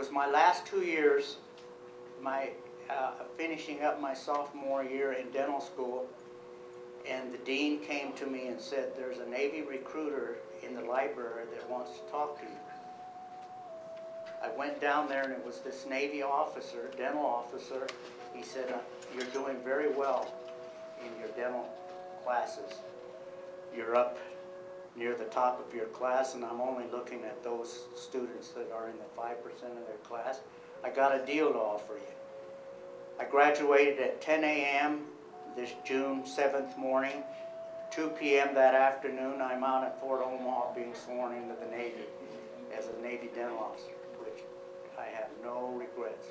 was my last 2 years, finishing up my sophomore year in dental school, and the dean came to me and said, there's a Navy recruiter in the library that wants to talk to you. I went down there and it was this Navy officer, dental officer. He said, you're doing very well in your dental classes. You're up near the top of your class, and I'm only looking at those students that are in the 5% of their class. I got a deal to offer you. I graduated at 10 a.m. this June 7th morning. 2 p.m. that afternoon, I'm out at Fort Omaha being sworn into the Navy as a Navy dental officer, which I have no regrets.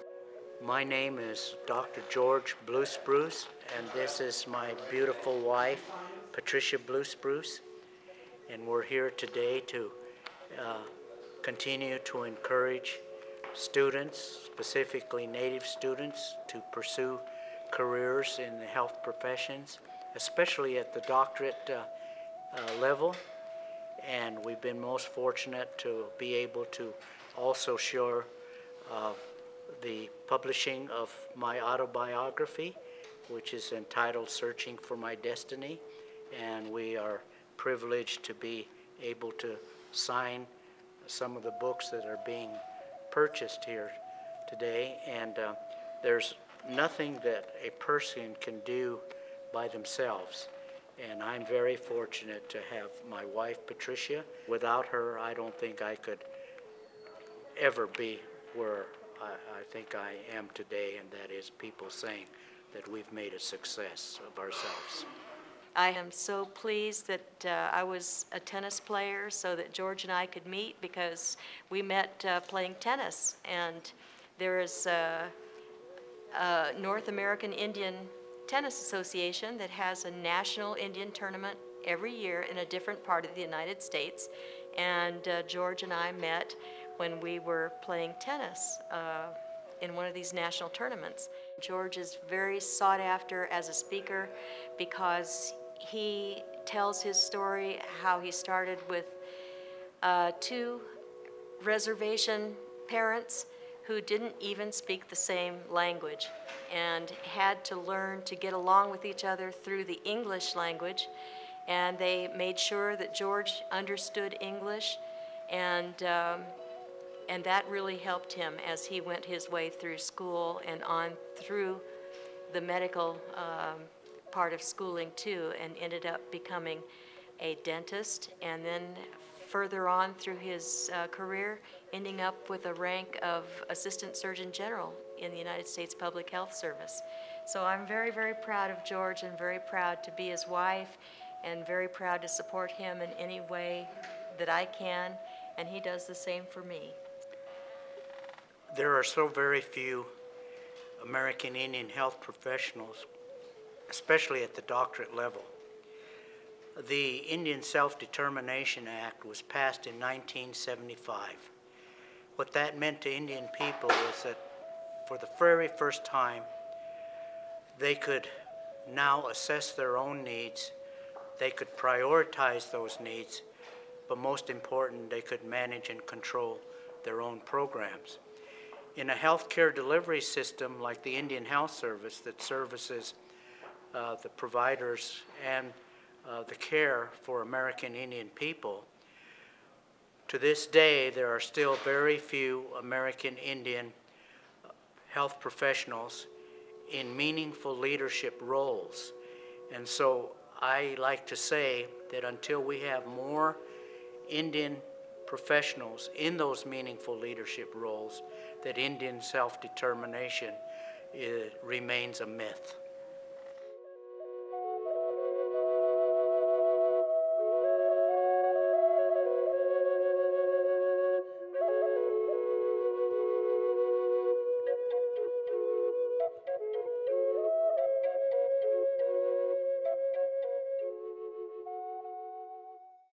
My name is Dr. George Blue Spruce, and this is my beautiful wife, Patricia Blue Spruce. And we're here today to continue to encourage students, specifically Native students, to pursue careers in the health professions, especially at the doctorate level. And we've been most fortunate to be able to also share the publishing of my autobiography, which is entitled Searching for My Destiny. And we are privileged to be able to sign some of the books that are being purchased here today. And there's nothing that a person can do by themselves. And I'm very fortunate to have my wife, Patricia. Without her, I don't think I could ever be where I think I am today, and that is people saying that we've made a success of ourselves. I am so pleased that I was a tennis player so that George and I could meet, because we met playing tennis. And there is a North American Indian Tennis Association that has a national Indian tournament every year in a different part of the United States. And George and I met when we were playing tennis in one of these national tournaments. George is very sought after as a speaker because he tells his story, how he started with 2 reservation parents who didn't even speak the same language and had to learn to get along with each other through the English language. And they made sure that George understood English, and that really helped him as he went his way through school and on through the medical part of schooling too, and ended up becoming a dentist, and then further on through his career, ending up with a rank of Assistant Surgeon General in the United States Public Health Service. So I'm very, very proud of George, and very proud to be his wife, and very proud to support him in any way that I can, and he does the same for me. There are so very few American Indian health professionals, especially at the doctorate level. The Indian Self-Determination Act was passed in 1975. What that meant to Indian people was that for the very first time, they could now assess their own needs, they could prioritize those needs, but most important, they could manage and control their own programs. In a healthcare delivery system like the Indian Health Service that services the providers and the care for American Indian people, to this day there are still very few American Indian health professionals in meaningful leadership roles. And so I like to say that until we have more Indian professionals in those meaningful leadership roles, that Indian self-determination remains a myth.